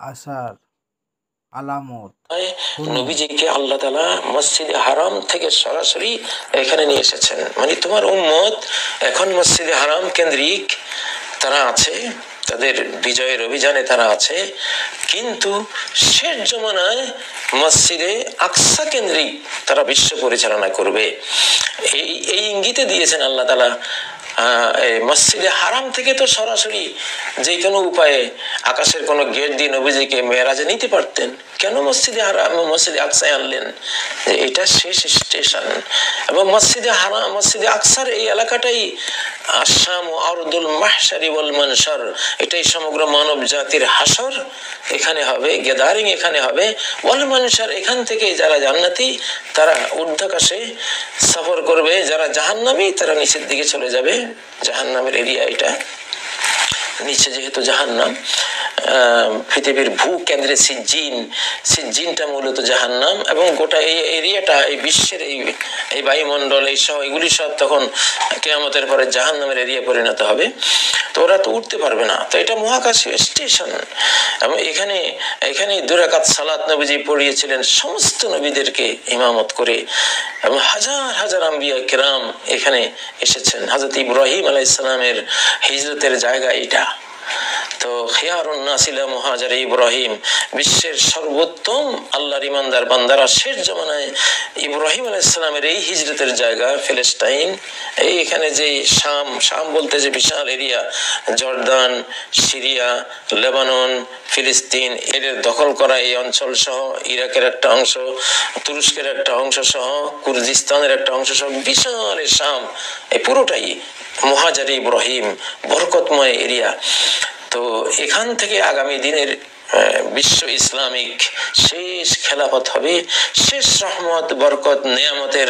আসার আলামত নবীজিকে আল্লাহ তাআলা মসজিদে হারাম থেকে সরাসরি এখানে নিয়ে এসেছেন। মানে তোমার উম্মত এখন মসজিদে হারাম কেন্দ্রিক তারা আছে, তাদের বিজয়ের অভিযানে তারা আছে, কিন্তু শেষ জমানায় মসজিদে আকসা কেন্দ্রিক তারা বিশ্ব পরিচালনা করবে। এই ইঙ্গিতে দিয়েছেন আল্লাহ তাআলা। মসজিদে হারাম থেকে তো সরাসরি যে কোনো উপায়ে আকাশের কোনো গেট দিয়ে নবীজিকে মেরাজে নিতে পারতেন, কেন মসজিদে হারাম মসজিদে আকসায় আনলেন? যে এটা শেষ স্টেশন। এবং মসজিদে হারাম মসজিদে আকসার এই এলাকাটাই আসাম ও আরদুল মাহশারি ওয়াল মানশার, এটাই সমগ্র মানব জাতির হাসর এখানে হবে, গ্যাদারিং এখানে হবে। ওয়াল মানশার, এখান থেকে যারা জান্নাতি তারা ঊর্ধ্বাকাশে সফর করবে, যারা জাহান্নামী তারা নিচের দিকে চলে যাবে। জাহান্নামের এরিয়া এটা, নিচে যেহেতু জাহান্নাম, পৃথিবীর ভূ কেন্দ্রে সিজ্জিনটা মূলত জাহান্নাম, এবং গোটা এই এরিয়াটা এই বিশ্বের এই বায়ুমণ্ডল এই সহ এগুলি সব তখন কিয়ামতের পরে জাহান্নামের এরিয়া পরিণত হবে। তো ওরা তো উঠতে পারবে না, তো এটা মহাকাশীয় স্টেশন। এবং এখানে 2 রাকাত সালাত নবীজি পড়িয়েছিলেন সমস্ত নবীদেরকে ইমামত করে, এবং হাজার হাজার আম্বিয়া কিরাম এখানে এসেছেন। হযরত ইব্রাহিম আলাইহিস সালামের হিজরতের জায়গা এটা। তো খিয়ারুন নাস ইলা মুহাজির ইব্রাহিম, বিশ্বের সর্বোত্তম আল্লাহর ইমানদার বান্দারা শেষ জামানায় ইব্রাহিম আলাইহিস সালামের এই হিজরতের জায়গা ফিলিস্তিন। এখানে যে শাম বলতে যে বিশাল এরিয়া, জর্দান, সিরিয়া, লেবানন, ফিলিস্তিন এর দখল করা এই অঞ্চল সহ, ইরাকের একটা অংশ, তুরস্কের একটা অংশ সহ, কুর্দিস্তানের একটা অংশ সহ বিশাল শাম, এই পুরোটাই মুহাজির ইব্রাহিম, বরকতময় এরিয়া। তো এখান থেকে আগামী দিনের বিশ্ব ইসলামিক শেষ খেলাফত হবে, শেষ রহমত বরকত নিয়ামতের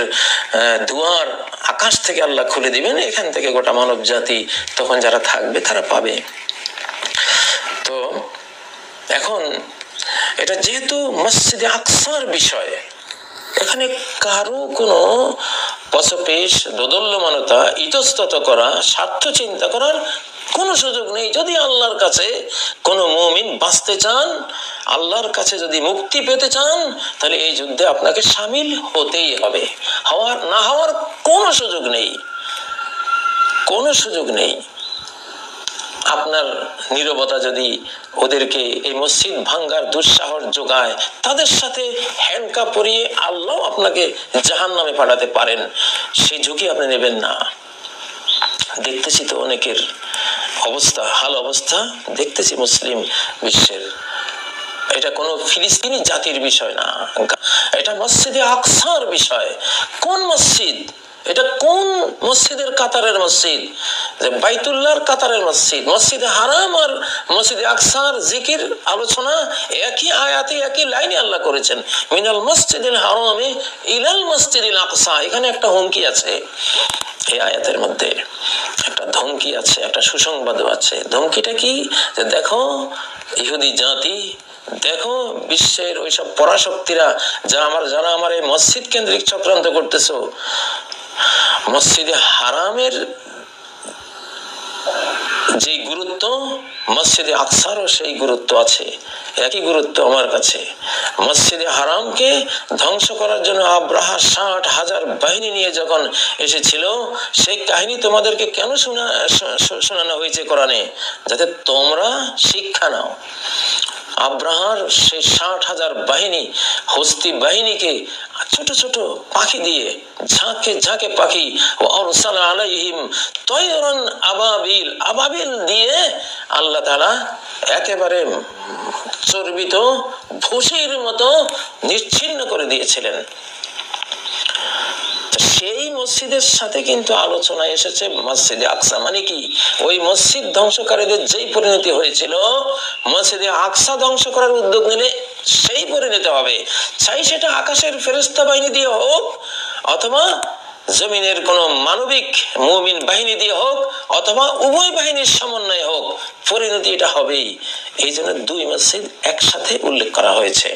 দুয়ার আকাশ থেকে আল্লাহ খুলে দিবেন। এখান থেকে গোটা মানব জাতি তখন যারা থাকবে তারা পাবে। তো এখন এটা যেহেতু মসজিদে আকসার বিষয়, এখানে কারো কোনো পছপেশ, দোদল্যমানতা, ইতস্তত করা, স্বার্থ চিন্তা করার কোনো সুযোগ নেই। যদি আল্লাহর কাছে কোনো মুমিন বাঁচতে চান, আল্লাহর কাছে যদি মুক্তি পেতে চান, তাহলে এই যুদ্ধে আপনাকে শামিল হতেই হবে। না হওয়ার কোনো সুযোগ নেই, কোনো সুযোগ নেই। আপনার নীরবতা যদি ওদেরকে এই মসজিদ ভাঙ্গার দুঃসাহস যোগায়, তাদের সাথে হ্যান্ডকাপ পরিয়ে আল্লাহ আপনাকে জাহান্নামে পাঠাতে পারেন, সেই ঝুঁকি আপনি নেবেন না। দেখতেছি তো অনেকের অবস্থা, হাল অবস্থা দেখতেছি মুসলিম বিশ্বের। এটা কোনো ফিলিস্তিনি জাতির বিষয় না, এটা মসজিদে আকসার বিষয়। কোন মসজিদ এটা? কোন মসজিদের কাতারের মসজিদ? বাইতুল্লাহর কাতারের মসজিদ। মসজিদে হারাম আর মসজিদে আকসার জিকির আলোচনা একই আয়াতে একই লাইনে আল্লাহ করেছেন, মিনাল মসজিদিল হারামি ইলাল মসজিদিল আকসা। এখানে একটা হুমকি আছে, এই আয়াতের মধ্যে একটা ধমকি আছে, একটা সুসংবাদও আছে। ধমকিটা কি? যে দেখো ইহুদি জাতি, দেখো বিশ্বের ওইসব পরাশক্তিরা যারা আমার এই মসজিদ কেন্দ্রিক চক্রান্ত করতেছো, মসজিদে হারামের যে গুরুত্ব মসজিদে আকসারও সেই গুরুত্ব আছে, একই গুরুত্ব আমার কাছে। মসজিদে হারামকে ধ্বংস করার জন্য আব্রাহা 60,000 বাহিনী নিয়ে যখন এসেছিল, সেই কাহিনী তোমাদেরকে কেন শোনানো হয়েছে কোরআনে? যাতে তোমরা শিক্ষা নাও। আব্রাহার সেই 60,000 বাহিনী, হস্তি বাহিনীকে ছোট ছোট পাখি দিয়ে, ঝাঁকে ঝাঁকে পাখি, ও আরসালা আলাইহিম তায়রান আবাবিল, আবাবিল দিয়ে আল্লাহ তাআলা একেবারে চর্বিত ভুসির মতো নিশ্চিহ্ন করে দিয়েছিলেন। সেই মসজিদের সাথে কিন্তু আলোচনা এসেছে মসজিদে আকসা। মানে কি? ওই মসজিদ ধ্বংসকারীদের যেই পরিণতি হয়েছিল, মসজিদে আকসা ধ্বংস করার উদ্যোগ নিলে সেই পরিণতি হবে। চাই সেটা আকাশের ফেরেশতা বাহিনী দিয়ে হোক, অথবা জমিনের কোন মানবিক মুমিন বাহিনী দিয়ে হোক, অথবা উভয় বাহিনীর সমন্বয় হোক, পরিণতি এটা হবেই। এই জন্য 2 মসজিদ একসাথে উল্লেখ করা হয়েছে।